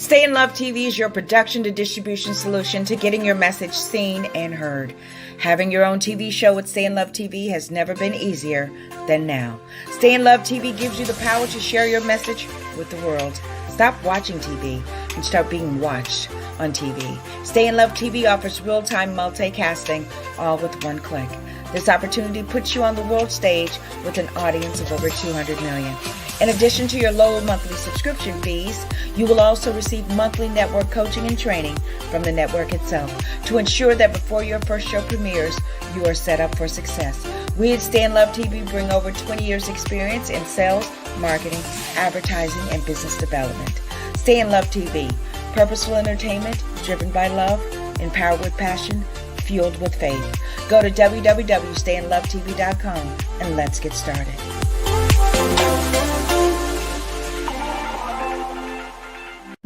Stay in Love TV is your production to distribution solution to getting your message seen and heard. Having your own TV show with Stay in Love TV has never been easier than now. Stay in Love TV gives you the power to share your message with the world. Stop watching TV and start being watched on TV. Stay in Love TV offers real-time multicasting, all with one click. This opportunity puts you on the world stage with an audience of over 200 million. In addition to your low monthly subscription fees, you will also receive monthly network coaching and training from the network itself to ensure that before your first show premieres, you are set up for success. We at Stay in Love TV bring over 20 years experience in sales, marketing, advertising, and business development. Stay in Love TV, purposeful entertainment driven by love, empowered with passion, fueled with faith. Go to www.stayinlovetv.com and let's get started.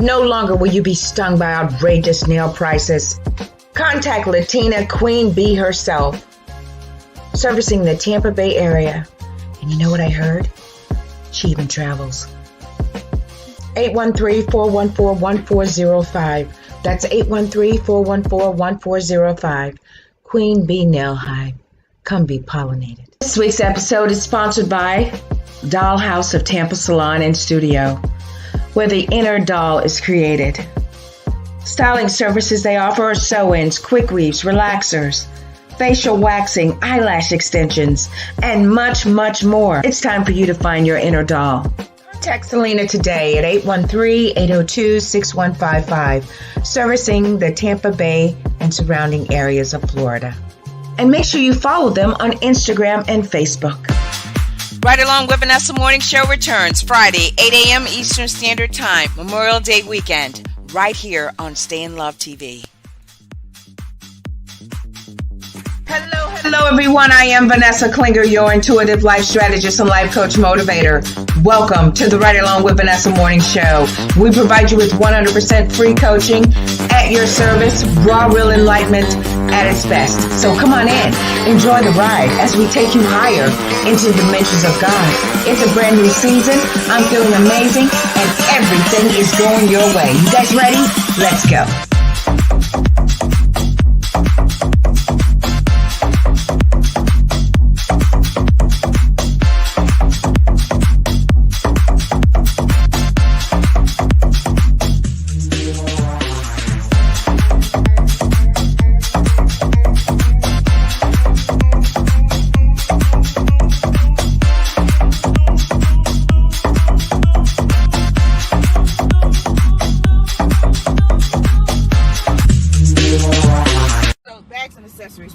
No longer will you be stung by outrageous nail prices. Contact Latina Queen Bee herself, servicing the Tampa Bay area. And you know what I heard? She even travels. 813-414-1405. That's 813-414-1405. Queen Bee Nail Hive. Come be pollinated. This week's episode is sponsored by Dollhouse of Tampa Salon and Studio, where the inner doll is created. Styling services they offer are sew-ins, quick weaves, relaxers, facial waxing, eyelash extensions, and much, much more. It's time for you to find your inner doll. Contact Selena today at 813-802-6155, servicing the Tampa Bay and surrounding areas of Florida. And make sure you follow them on Instagram and Facebook. Right Along with Vanessa Morning Show returns Friday, 8 a.m. Eastern Standard Time, Memorial Day weekend, right here on Stay in Love TV. Hello everyone. I am Vanessa Klinger, your intuitive life strategist and life coach motivator. Welcome to the Right Along with Vanessa Morning Show. We provide you with 100% free coaching at your service, raw, real enlightenment at its best. So come on in, enjoy the ride as we take you higher into the dimensions of God. It's a brand new season. I'm feeling amazing and everything is going your way. You guys ready? Let's go.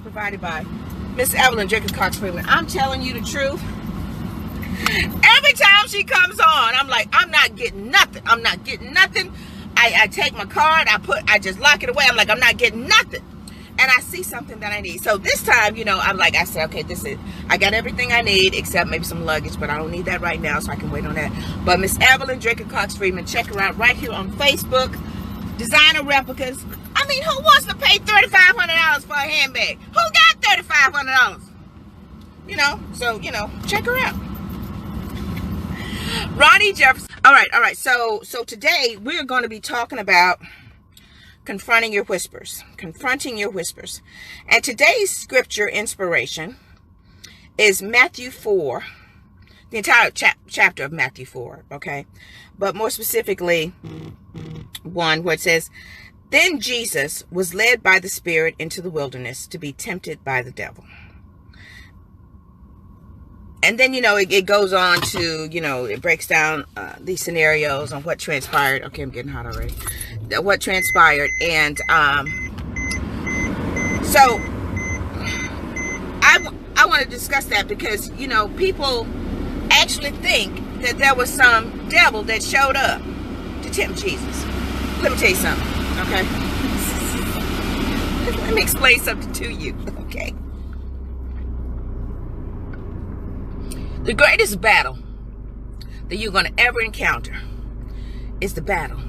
Provided by Miss Evelyn Jenkins Cox Freeman. I'm telling you the truth. Every time she comes on, I'm like, I'm not getting nothing. I take my card, I just lock it away. I'm like, I'm not getting nothing. And I see something that I need. So this time, I'm like, I said, okay, I got everything I need except maybe some luggage, but I don't need that right now, so I can wait on that. But Miss Evelyn Jenkins Cox Freeman, check her out right here on Facebook. Designer replicas. I mean, who wants to pay $3,500 for a handbag? Who got $3,500? So, check her out. Ronnie Jefferson. All right. So today we're going to be talking about confronting your whispers. And today's scripture inspiration is Matthew 4, the entire chapter of Matthew 4, okay? But more specifically, 1 where it says, "Then Jesus was led by the Spirit into the wilderness to be tempted by the devil." And then, it goes on to, it breaks down these scenarios on what transpired. Okay, I'm getting hot already. What transpired. And so I want to discuss that because, people actually think that there was some devil that showed up to tempt Jesus. Let me tell you something, okay? Let me explain something to you, okay? The greatest battle that you're going to ever encounter is the battle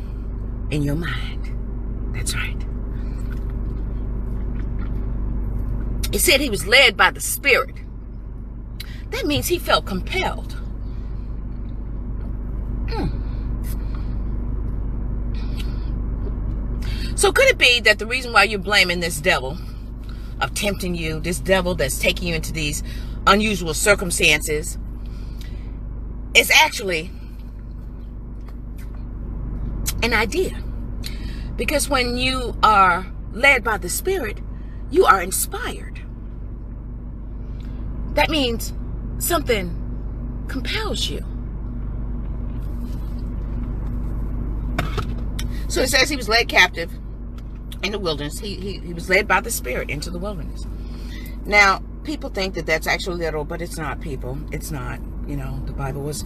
in your mind. That's right. It said he was led by the Spirit. That means he felt compelled. So could it be that the reason why you're blaming this devil of tempting you, this devil that's taking you into these unusual circumstances, is actually an idea? Because when you are led by the Spirit, you are inspired. That means something compels you. So it says he was led captive in the wilderness. He was led by the Spirit into the wilderness. Now, people think that that's actually literal, but it's not, people. It's not. You know, the Bible was,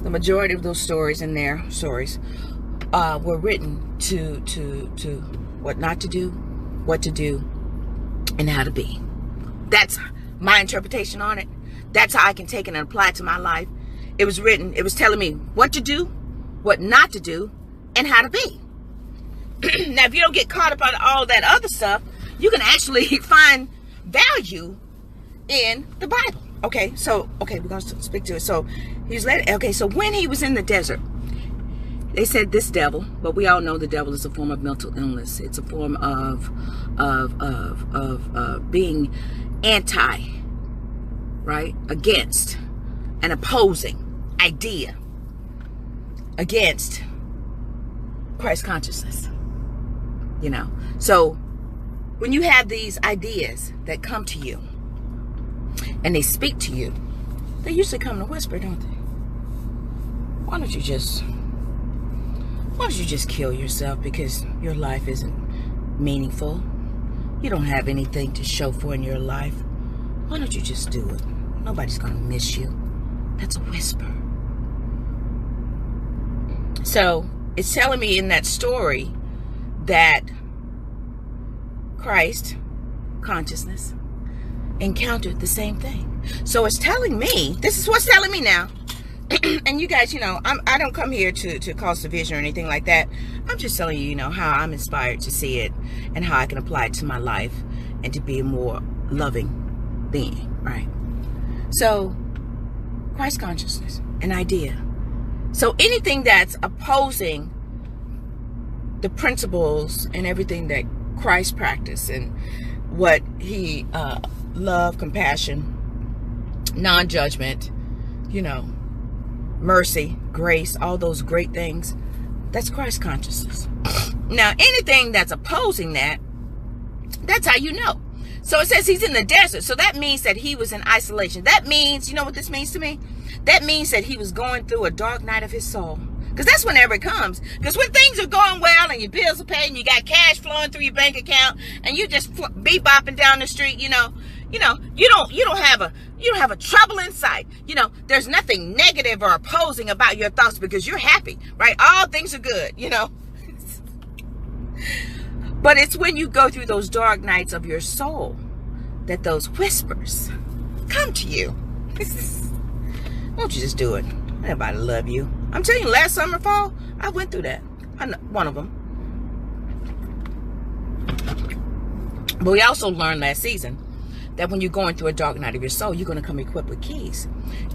the majority of those stories in there, were written to what not to do, what to do, and how to be. That's my interpretation on it. That's how I can take it and apply it to my life. It was written, it was telling me what to do, what not to do, and how to be. Now, if you don't get caught up on all that other stuff, you can actually find value in the Bible. Okay, we're going to speak to it. So he's led. Okay, so when he was in the desert, they said this devil, but we all know the devil is a form of mental illness. It's a form of being anti, right? Against an opposing idea against Christ consciousness. You know, so when you have these ideas that come to you and they speak to you, they usually come in a whisper, don't they? Why don't you just kill yourself because your life isn't meaningful? You don't have anything to show for in your life. Why don't you just do it? Nobody's going to miss you. That's a whisper. So it's telling me in that story that Christ consciousness encountered the same thing. So it's telling me, this is what's telling me now. And you guys, you know, I don't come here to cause division or anything like that. I'm just telling you, you know, how I'm inspired to see it and how I can apply it to my life and to be a more loving being, right? So Christ consciousness, an idea. So anything that's opposing the principles and everything that Christ practiced and what he love, compassion, non-judgment, you know, mercy, grace, all those great things, that's Christ consciousness. Now, anything that's opposing that, that's how you know. So it says he's in the desert. So that means that he was in isolation. That means, you know what this means to me? That means that he was going through a dark night of his soul. Because that's whenever it comes. Because when things are going well and your bills are paid and you got cash flowing through your bank account and you just bebopping down the street, you don't have a trouble in sight. You know, there's nothing negative or opposing about your thoughts because you're happy, right? All things are good, you know. But it's when you go through those dark nights of your soul that those whispers come to you. Won't you just do it? Everybody love you. I'm telling you, last summer, fall, I went through that. One of them. But we also learned last season that when you're going through a dark night of your soul, you're going to come equipped with keys.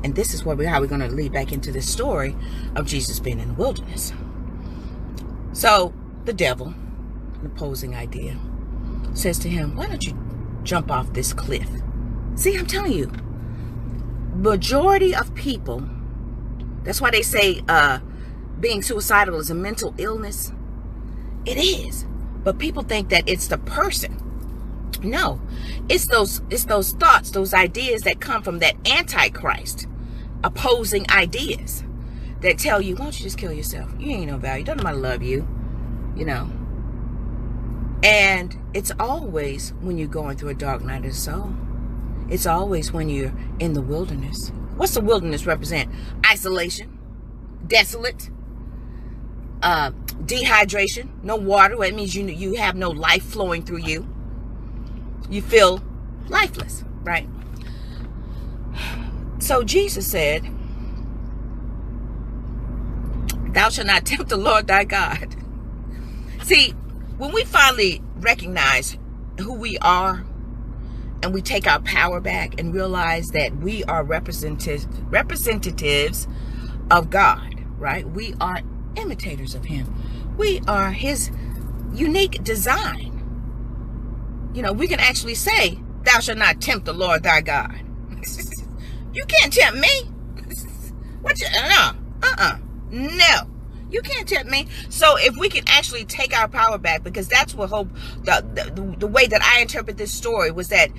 And this is how we're going to lead back into this story of Jesus being in the wilderness. So the devil, an opposing idea, says to him, why don't you jump off this cliff? See, I'm telling you, majority of people, that's why they say being suicidal is a mental illness. It is. But people think that it's the person. No, it's those thoughts, those ideas that come from that antichrist, opposing ideas that tell you, why don't you just kill yourself? You ain't no value. Don't nobody love you, you know. And it's always when you're going through a dark night of the soul. It's always when you're in the wilderness. What's the wilderness represent? Isolation, desolate, dehydration, no water. That means you have no life flowing through you. You feel lifeless, right? So Jesus said, thou shalt not tempt the Lord thy God. See, when we finally recognize who we are and we take our power back and realize that we are representatives of God, right? We are imitators of him. We are his unique design. You know, we can actually say, thou shalt not tempt the Lord thy God. You can't tempt me. What you, no. You can't tempt me. So if we can actually take our power back, because that's what hope, the way that I interpret this story was that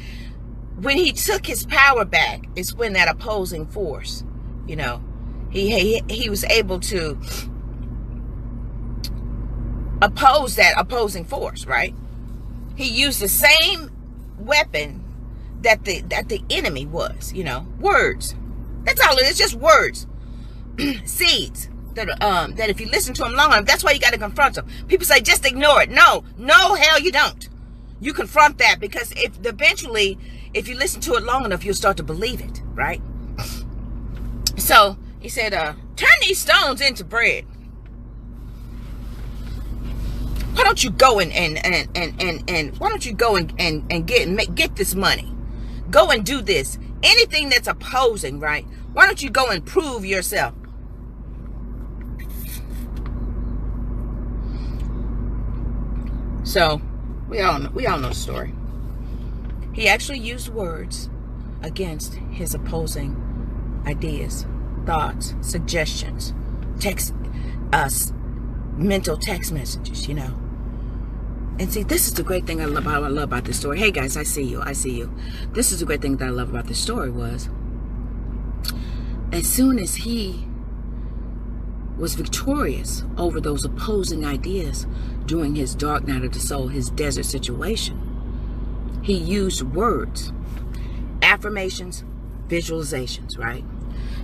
when he took his power back is when that opposing force, you know, he was able to oppose that opposing force, right? He used the same weapon that the enemy was, you know, words. That's all it is, just words. Seeds that if you listen to them long enough, that's why you got to confront them. People say just ignore it. No, hell you don't. You confront that, because eventually if you listen to it long enough, you'll start to believe it, right? So he said, turn these stones into bread. Why don't you go and why don't you go and get this money? Go and do this. Anything that's opposing, right? Why don't you go and prove yourself? So we all know the story. He actually used words against his opposing ideas, thoughts, suggestions, mental text messages, you know. And see, this is the great thing I love about this story. Hey guys, I see you. This is the great thing that I love about this story was, as soon as he was victorious over those opposing ideas during his dark night of the soul, his desert situation, he used words, affirmations, visualizations, right?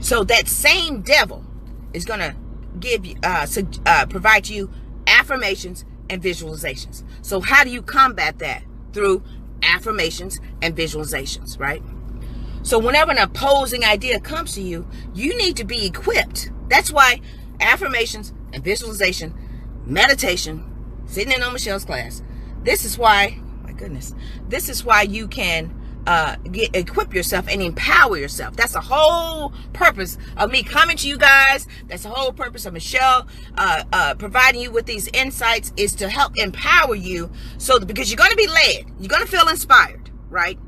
So that same devil is going to give you, provide you affirmations and visualizations. So how do you combat that? Through affirmations and visualizations, right? So whenever an opposing idea comes to you, you need to be equipped. That's why affirmations and visualization, meditation, sitting in on Michelle's class. This is why, my goodness, this is why you can equip yourself and empower yourself. That's the whole purpose of me coming to you guys. That's the whole purpose of Michelle providing you with these insights, is to help empower you, so that, because you're going to be led, you're going to feel inspired, right,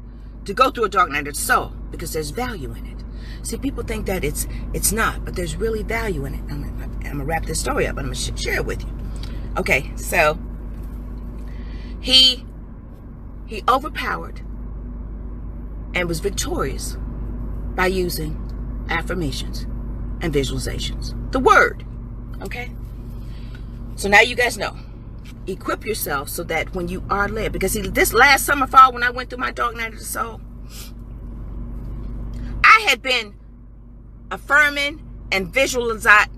to go through a dark night of the soul, because there's value in it. See, people think that it's not, but there's really value in it. I'm gonna wrap this story up, and I'm gonna share it with you. Okay, so he overpowered and was victorious by using affirmations and visualizations, the word. Okay, so now you guys know, equip yourself so that when you are led, because see, this last summer, fall, when I went through my dark night of the soul, I had been affirming and visualizing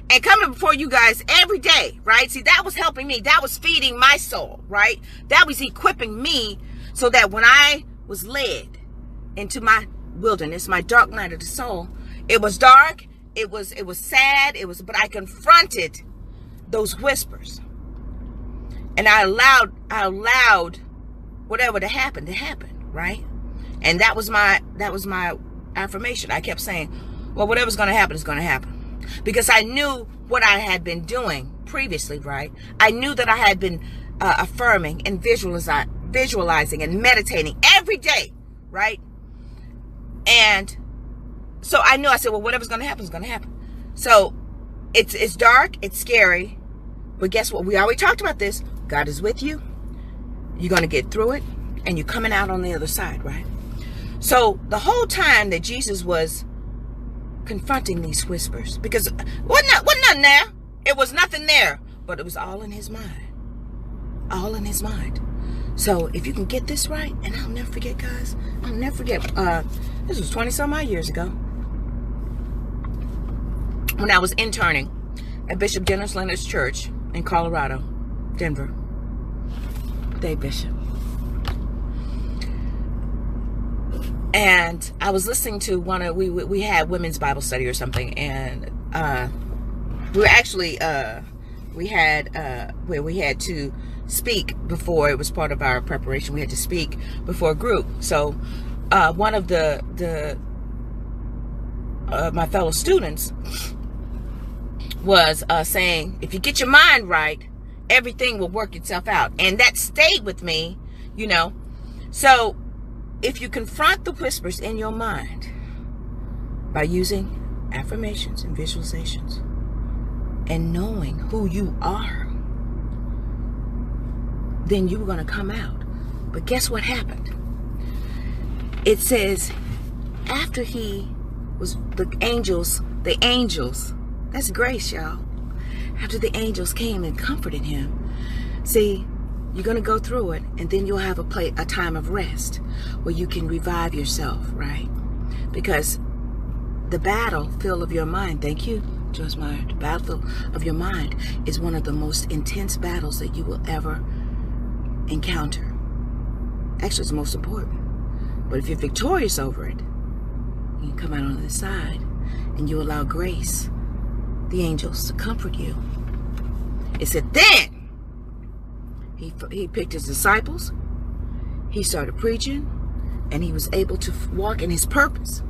and coming before you guys every day, right? See, that was helping me. That was feeding my soul, right? That was equipping me so that when I was led into my wilderness, my dark night of the soul, it was dark, it was sad, but I confronted those whispers. And I allowed whatever to happen, right? And that was my affirmation. I kept saying, well, whatever's going to happen is going to happen. Because I knew what I had been doing previously, right? I knew that I had been affirming and visualizing and meditating every day, right? And so I knew, I said, well, whatever's going to happen is going to happen. So it's dark, it's scary, but guess what? We already talked about this. God is with you. You're going to get through it, and you're coming out on the other side, right? So the whole time that Jesus was confronting these whispers, because wasn't nothing there. It was nothing there, but it was all in his mind. All in his mind. So if you can get this right, and I'll never forget, guys. I'll never forget. This was 20-some odd years ago, when I was interning at Bishop Dennis Leonard's church in Colorado, Denver. Dave Bishop. And I was listening to we had women's Bible study or something, and we were actually we had to speak before. It was part of our preparation. We had to speak before a group. So one of my fellow students was saying, if you get your mind right, everything will work itself out. And that stayed with me, you know. So if you confront the whispers in your mind by using affirmations and visualizations and knowing who you are, then you're going to come out. But guess what happened? It says after he was, the angels, that's grace, y'all. After the angels came and comforted him, see, you're going to go through it, and then you'll have a time of rest where you can revive yourself, right? Because the battlefield of your mind, thank you, Joyce Meyer, the battlefield of your mind is one of the most intense battles that you will ever encounter. Actually, it's most important. But if you're victorious over it, you can come out on the other side and you allow grace, the angels, to comfort you. It said then he picked his disciples, he started preaching, and he was able to walk in his purpose.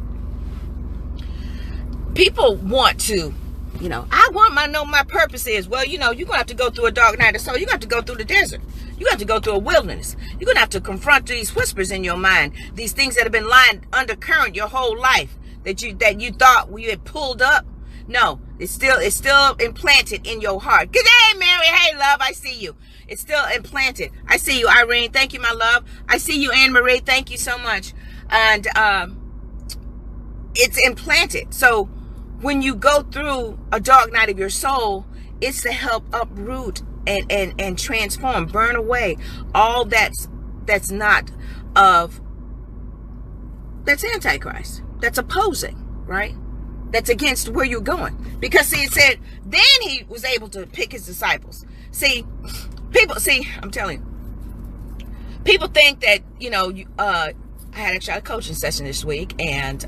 People want to, you know, I want to know my purpose is. Well, you know, you're going to have to go through a dark night of soul. You're going to have to go through the desert. You have to go through a wilderness. You're going to have to confront these whispers in your mind, these things that have been lying undercurrent your whole life that you thought you had pulled up. No, it's still implanted in your heart. Good day, Mary. Hey, love, I see you. It's still implanted. I see you, Irene. Thank you, my love. I see you, Anne Marie. Thank you so much. And it's implanted. So when you go through a dark night of your soul, it's to help uproot and transform, burn away all that's not of, that's Antichrist, that's opposing, right? That's against where you're going. Because see, it said, then he was able to pick his disciples. I'm telling you, people think that, you know, I had a coaching session this week, and,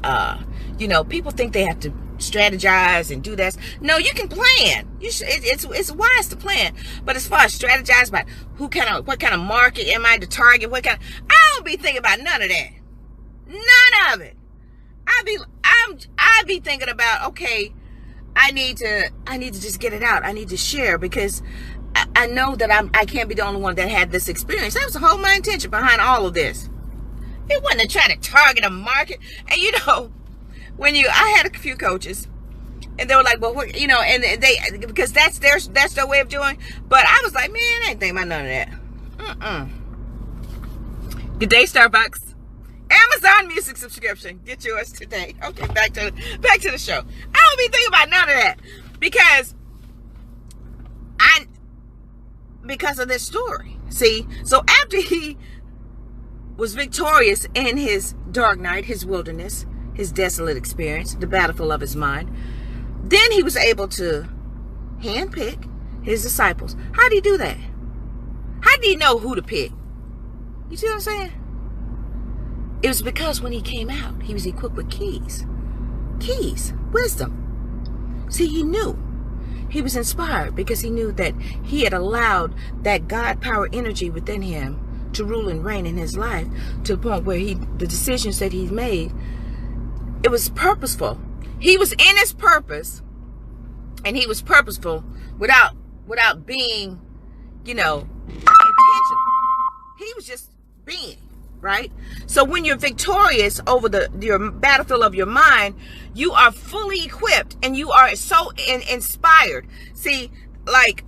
you know, people think they have to strategize and do that. No, you can plan. It's wise to plan. But as far as strategize about what kind of market am I to target, I don't be thinking about none of that. None of it. I be thinking about, okay, I need to just get it out. I need to share, because I know that I can't be the only one that had this experience. That was the whole my intention behind all of this. It wasn't to try to target a market. And you know, I had a few coaches, and they were like, well, what, you know, and they, because that's their way of doing. But I was like, man, I ain't thinking about none of that. Good day, Starbucks. Amazon Music subscription. Get yours today. Okay, back to the show. I don't be thinking about none of that, because of this story. See, so after he was victorious in his dark night, his wilderness, his desolate experience, the battlefield of his mind, then he was able to handpick his disciples. How did he do that? How did he know who to pick? You see what I'm saying? It was because when he came out, he was equipped with keys, wisdom. See, he knew. He was inspired because he knew that he had allowed that God power energy within him to rule and reign in his life, to the point where the decisions that he made, it was purposeful. He was in his purpose, and he was purposeful without being, you know, intentional. He was just being. Right? So when you're victorious over your battlefield of your mind, you are fully equipped and you are so inspired. See, like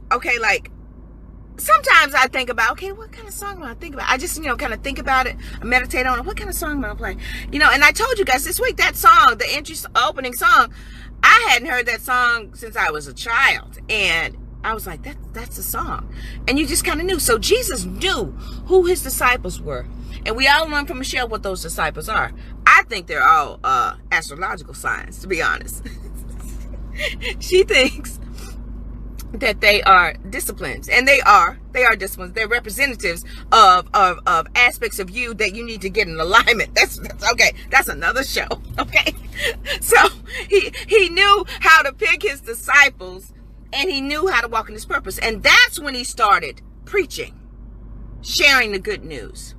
sometimes I think about, okay, what kind of song am I think about? I just, you know, kind of think about it, I meditate on it. What kind of song am I gonna play? You know, and I told you guys this week, that song, the opening song, I hadn't heard that song since I was a child. And I was like, that's the song. And you just kind of knew. So Jesus knew who his disciples were. And we all learned from Michelle what those disciples are. I think they're all astrological signs, to be honest. She thinks that they are disciplines. And they are disciplines. They're representatives of aspects of you that you need to get in alignment. That's okay. That's another show. Okay. So he knew how to pick his disciples, and he knew how to walk in his purpose. And that's when he started preaching, sharing the good news,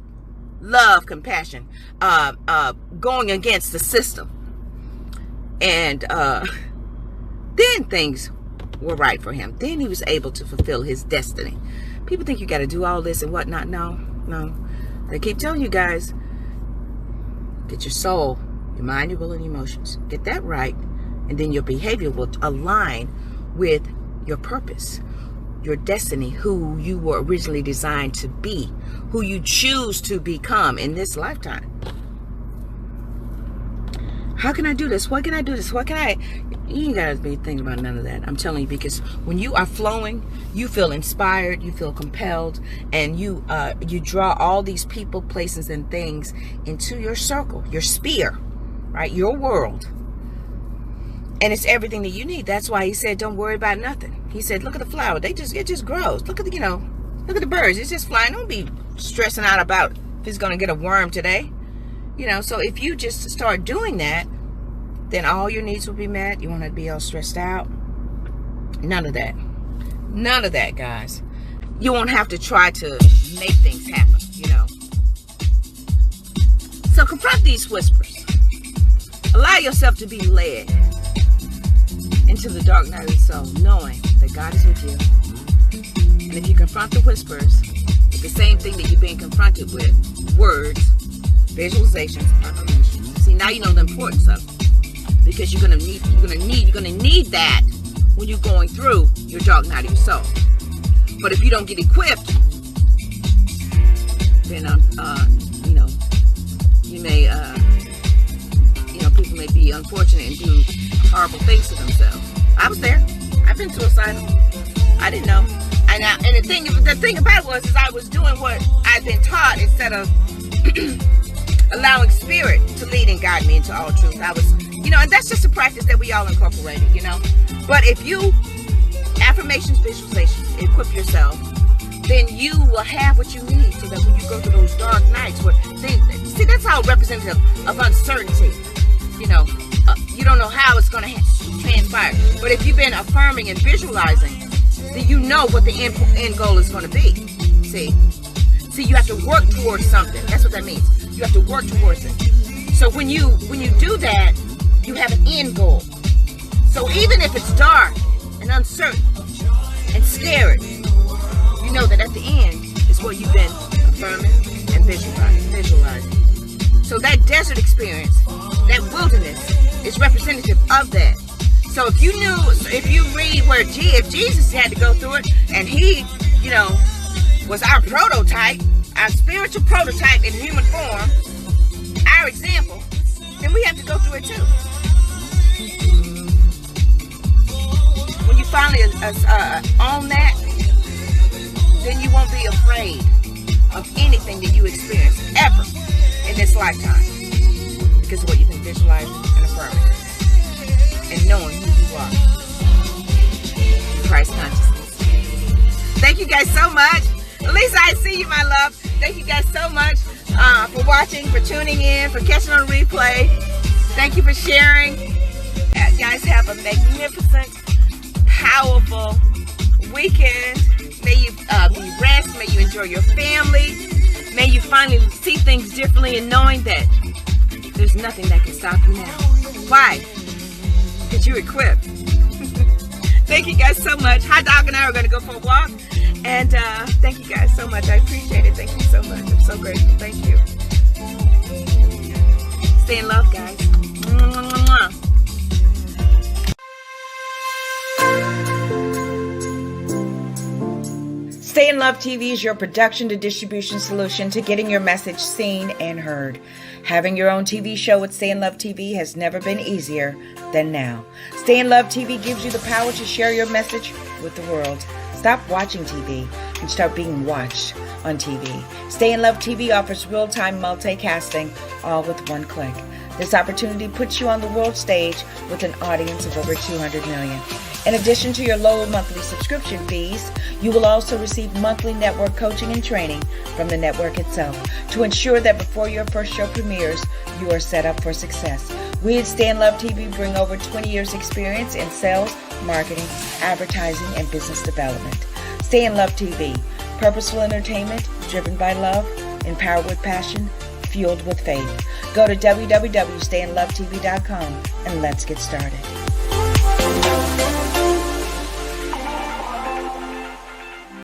love, compassion, going against the system. And then things were right for him. Then he was able to fulfill his destiny. People think you got to do all this and whatnot. No. They keep telling you guys, get your soul, your mind, your will, and your emotions. Get that right, and then your behavior will align with your purpose, your destiny, who you were originally designed to be, who you choose to become in this lifetime. How can I do this? What can I do this? What can I? You ain't gotta be thinking about none of that. I'm telling you, because when you are flowing, you feel inspired, you feel compelled, and you draw all these people, places, and things into your circle, your sphere, right? Your world. And it's everything that you need. That's why he said, don't worry about nothing. He said, look at the flower. It just grows. Look at the birds. It's just flying. Don't be stressing out about if it's going to get a worm today. So if you just start doing that, then all your needs will be met. You won't have to be all stressed out. None of that. None of that, guys. You won't have to try to make things happen, So confront these whispers. Allow yourself to be led into the dark night of the soul, knowing that God is with you. And if you confront the whispers, it's the same thing that you're being confronted with: words, visualizations, affirmations. See, now you know the importance of it, because you're gonna need that when you're going through your dark night of your soul. But if you don't get equipped, then you may people may be unfortunate and do horrible things to themselves. I was there. I've been suicidal. I didn't know. And the thing about it was I was doing what I'd been taught instead of allowing spirit to lead and guide me into all truth. I was, and that's just a practice that we all incorporated, But if you, affirmations, visualizations, equip yourself, then you will have what you need so that when you go through those dark nights where things, see, that's how representative of uncertainty. You don't know how it's going to transpire. But if you've been affirming and visualizing, then you know what the end goal is going to be. See, you have to work towards something. That's what that means. You have to work towards it. So when you do that, you have an end goal. So even if it's dark and uncertain and scary, you know that at the end is what you've been affirming and visualizing. So that desert experience, that wilderness, is representative of that. So if you read where if Jesus had to go through it, and he, was our prototype, our spiritual prototype in human form, our example, then we have to go through it too. When you finally own that, then you won't be afraid of anything that you experience ever in this lifetime, because of what you've been visualizing and affirming and knowing who you are in Christ consciousness. Thank you guys so much. Lisa, I see you, my love. Thank you guys so much for watching, for tuning in, for catching on replay. Thank you for sharing. Guys, have a magnificent, powerful weekend. May you be rest. May you enjoy your family. May you finally see things differently, and knowing that there's nothing that can stop you now. Why? Because you're equipped. Thank you guys so much. Hot Dog and I are going to go for a walk. And thank you guys so much. I appreciate it. Thank you so much. I'm so grateful. Thank you. Stay in love, guys. Mwah. Stay in Love TV is your production to distribution solution to getting your message seen and heard. Having your own TV show with Stay in Love TV has never been easier than now. Stay in Love TV gives you the power to share your message with the world. Stop watching TV and start being watched on TV. Stay in Love TV offers real-time multicasting, all with one click. This opportunity puts you on the world stage with an audience of over 200 million. In addition to your low monthly subscription fees, you will also receive monthly network coaching and training from the network itself to ensure that before your first show premieres, you are set up for success. We at Stay in Love TV bring over 20 years experience in sales, marketing, advertising, and business development. Stay in Love TV, purposeful entertainment driven by love, empowered with passion, fueled with faith. Go to www.stayinlovetv.com and let's get started.